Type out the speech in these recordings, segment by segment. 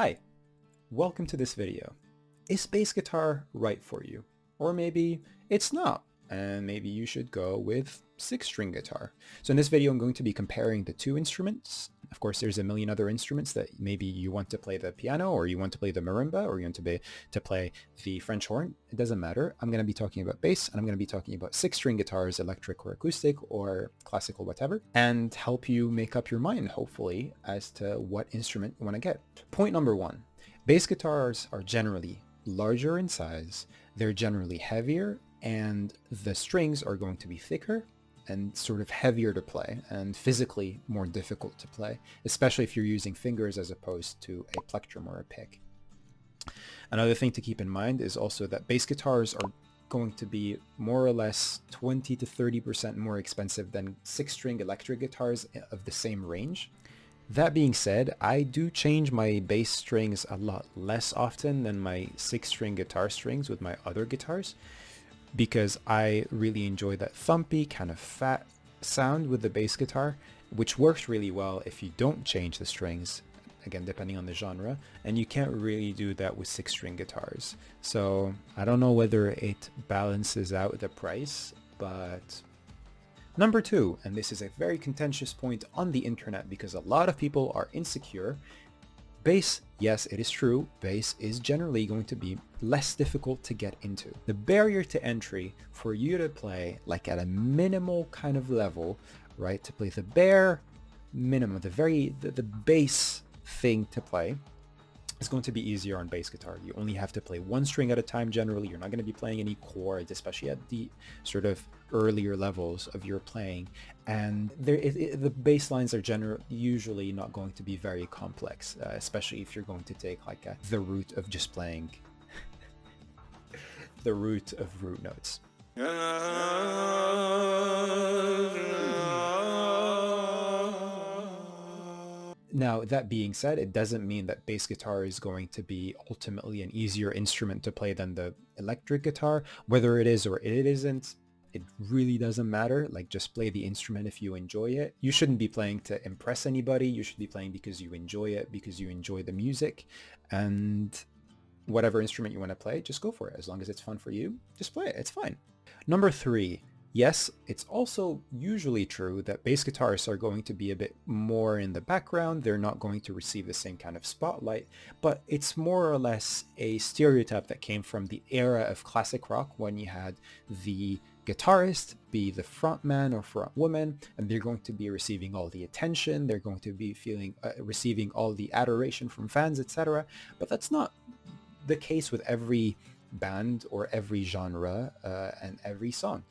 Hi, welcome to this video. Is bass guitar right for you? Or maybe it's not, and maybe you should go with 6-string guitar. So in this video, I'm going to be comparing the two instruments. Of course, there's a million other instruments that maybe you want to play the piano, or you want to play the marimba, or you want to play the French horn. It doesn't matter. I'm going to be talking about bass, and I'm going to be talking about 6-string guitars, electric or acoustic or classical, whatever, and help you make up your mind, hopefully, as to what instrument you want to get. Point number one, bass guitars are generally larger in size, they're generally heavier, and the strings are going to be thicker and sort of heavier to play and physically more difficult to play, especially if you're using fingers as opposed to a plectrum or a pick. Another thing to keep in mind is also that bass guitars are going to be more or less 20 to 30% more expensive than 6-string electric guitars of the same range. That being said, I do change my bass strings a lot less often than my 6-string guitar strings with my other guitars, because I really enjoy that thumpy kind of fat sound with the bass guitar, which works really well if you don't change the strings, again depending on the genre, and you can't really do that with 6-string guitars. So I don't know whether it balances out the price, but number two, and this is a very contentious point on the internet because a lot of people are insecure, bass, yes, it is true, bass is generally going to be less difficult to get into. The barrier to entry for you to play like at a minimal kind of level, right, to play the bare minimum, the base thing to play, is going to be easier on bass guitar. You only have to play one string at a time generally. You're not going to be playing any chords, especially at the sort of earlier levels of your playing. And the bass lines are usually not going to be very complex, especially if you're going to take like the route of just playing the root of root notes. Now, that being said, it doesn't mean that bass guitar is going to be ultimately an easier instrument to play than the electric guitar. Whether it is or it isn't, it really doesn't matter. Like, just play the instrument if you enjoy it. You shouldn't be playing to impress anybody. You should be playing because you enjoy it, because you enjoy the music. And whatever instrument you want to play, just go for it. As long as it's fun for you, just play it. It's fine. Number three. Yes, it's also usually true that bass guitarists are going to be a bit more in the background. They're not going to receive the same kind of spotlight, but it's more or less a stereotype that came from the era of classic rock when you had the guitarist be the front man or front woman, and they're going to be receiving all the attention. They're going to be receiving all the adoration from fans, etc. But that's not the case with every band or every genre and every song.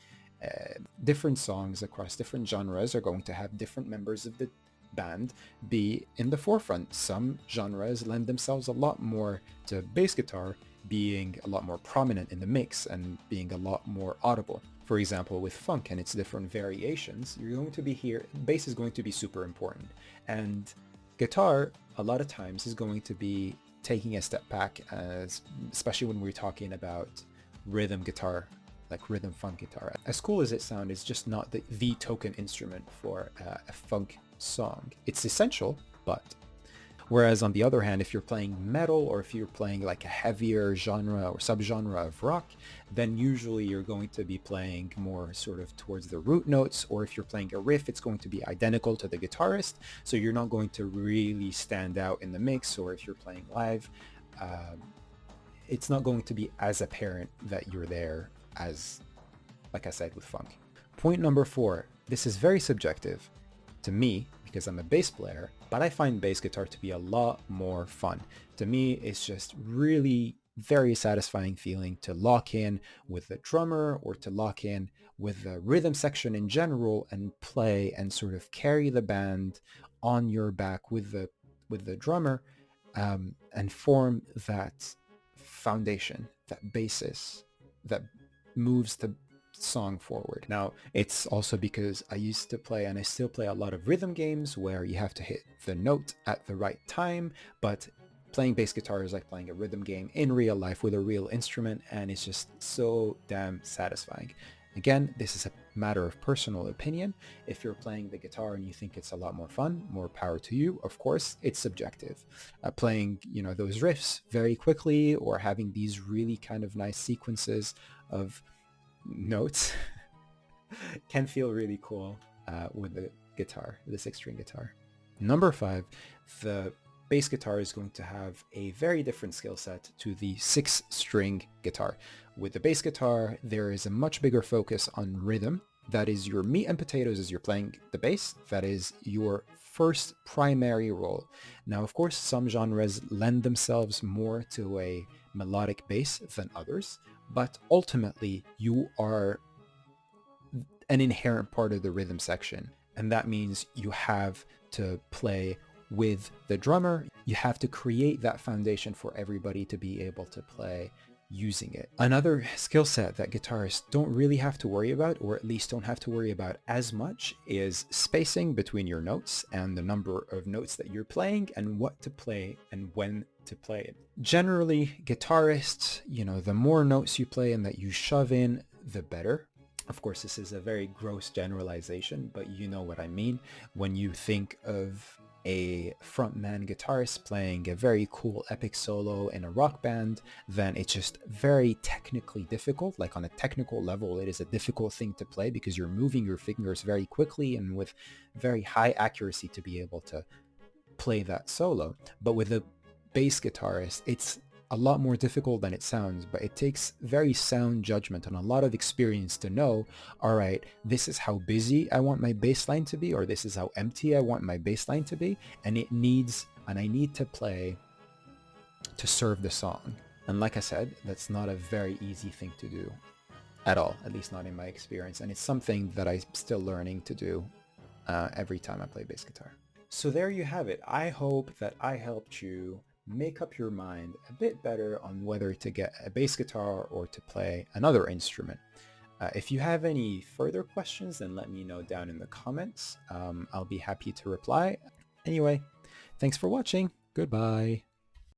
Different songs across different genres are going to have different members of the band be in the forefront. Some genres lend themselves a lot more to bass guitar being a lot more prominent in the mix and being a lot more audible. For example, with funk and its different variations, you're going to be here, bass is going to be super important. And guitar, a lot of times, is going to be taking a step back, especially when we're talking about rhythm guitar, like rhythm funk guitar. As cool as it sounds, it's just not the token instrument for a funk song. It's essential, but whereas on the other hand, if you're playing metal or if you're playing like a heavier genre or subgenre of rock, then usually you're going to be playing more sort of towards the root notes, or if you're playing a riff, it's going to be identical to the guitarist, so you're not going to really stand out in the mix. Or if you're playing live, it's not going to be as apparent that you're there as, like I said, with funk. Point number four, this is very subjective to me because I'm a bass player, but I find bass guitar to be a lot more fun. To me, it's just really very satisfying feeling to lock in with the drummer or to lock in with the rhythm section in general and play and sort of carry the band on your back with the drummer, and form that foundation, that basis that moves the song forward. Now, it's also because I used to play, and I still play, a lot of rhythm games where you have to hit the note at the right time, but playing bass guitar is like playing a rhythm game in real life with a real instrument, and it's just so damn satisfying. Again, this is a matter of personal opinion. If you're playing the guitar and you think it's a lot more fun, more power to you. Of course, it's subjective. Playing, those riffs very quickly or having these really kind of nice sequences of notes can feel really cool with the guitar, the 6-string guitar. Number 5, the bass guitar is going to have a very different skill set to the 6-string guitar. With the bass guitar, there is a much bigger focus on rhythm. That is your meat and potatoes as you're playing the bass. That is your first primary role. Now, of course, some genres lend themselves more to a melodic bass than others, but ultimately you are an inherent part of the rhythm section. And that means you have to play with the drummer. You have to create that foundation for everybody to be able to play using it. Another skill set that guitarists don't really have to worry about, or at least don't have to worry about as much, is spacing between your notes and the number of notes that you're playing and what to play and when to play it. Generally, guitarists, the more notes you play and that you shove in, the better. Of course, this is a very gross generalization, but you know what I mean. When you think of a frontman guitarist playing a very cool epic solo in a rock band, then it's just very technically difficult. Like on a technical level, it is a difficult thing to play because you're moving your fingers very quickly and with very high accuracy to be able to play that solo. But with a bass guitarist, it's a lot more difficult than it sounds, but it takes very sound judgment and a lot of experience to know, all right, this is how busy I want my bass line to be, or this is how empty I want my bass line to be, and I need to play to serve the song. And like I said, that's not a very easy thing to do at all, at least not in my experience. And it's something that I'm still learning to do every time I play bass guitar. So there you have it. I hope that I helped you make up your mind a bit better on whether to get a bass guitar or to play another instrument. If you have any further questions, then let me know down in the comments. I'll be happy to reply. Anyway, thanks for watching. Goodbye.